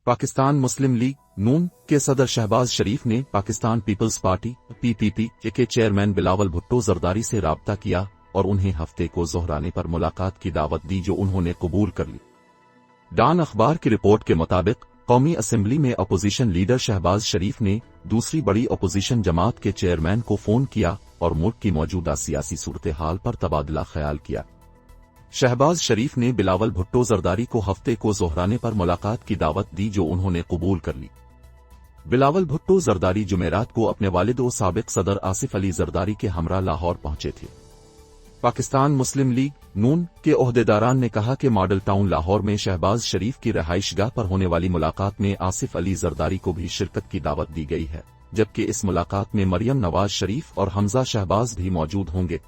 पाकिस्तान मुस्लिम league नून के सदर शहबाज शरीफ ने पाकिस्तान पीपल्स पार्टी (पीपीपी) के चेयरमैन बिलावल भुट्टो जरदारी से राब्ता किया और उन्हें हफ्ते को जोहराने पर मुलाकात की दावत दी, जो उन्होंने कबूल कर ली। डॉन अखबार की रिपोर्ट के मुताबिक कौमी असेंबली में अपोजिशन लीडर शहबाज शरीफ ने दूसरी बड़ी अपोजिशन जमात के चेयरमैन को फोन किया और मुल्क की मौजूदा सियासी सूरत हाल पर तबादला ख्याल किया। शहबाज शरीफ ने बिलावल भुट्टो जरदारी को हफ्ते को जोहराने पर मुलाकात की दावत दी, जो उन्होंने कबूल कर ली। बिलावल भुट्टो जरदारी जुमेरात को अपने वालिद और साबिक सदर आसिफ अली जरदारी के हमरा लाहौर पहुंचे थे। पाकिस्तान मुस्लिम लीग नून के ओहदेदारान ने कहा कि मॉडल टाउन लाहौर में शहबाज शरीफ की रहाइशगाह पर होने वाली मुलाकात में आसिफ अली जरदारी को भी शिरकत की दावत दी गई है, जबकि इस मुलाकात में मरियम नवाज शरीफ और हमजा शहबाज भी मौजूद होंगे।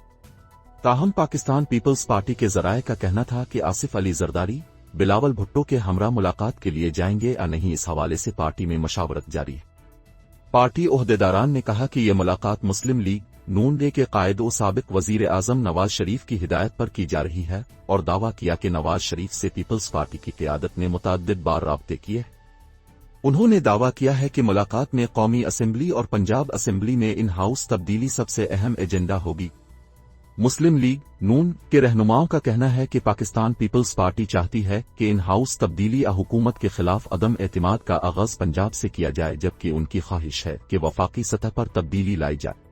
ताहम पाकिस्तान पीपल्स पार्टी के जराये का कहना था कि आसिफ अली जरदारी बिलावल भुट्टो के हमरा मुलाकात के लिए जाएंगे या नहीं, इस हवाले से पार्टी में मशावरत जारी है। पार्टी ओहदेदारान ने कहा कि यह मुलाकात मुस्लिम लीग नून के कायद और साबिक वजीर आजम नवाज शरीफ की हिदायत पर की जा रही है और दावा किया कि नवाज शरीफ से पीपल्स पार्टी की क़यादत ने मुतअद्दिद बार राब्ते किए। उन्होंने दावा किया है कि मुलाकात में कौमी असेंबली और पंजाब असेंबली में इन हाउस तब्दीली सबसे अहम एजेंडा होगी। मुस्लिम लीग नून के रहनुमाओं का कहना है कि पाकिस्तान पीपल्स पार्टी चाहती है कि इन हाउस तब्दीली या हुकूमत के खिलाफ अदम एतमाद का आगाज पंजाब से किया जाए, जबकि उनकी ख्वाहिश है कि वफाकी सतह पर तब्दीली लाई जाए।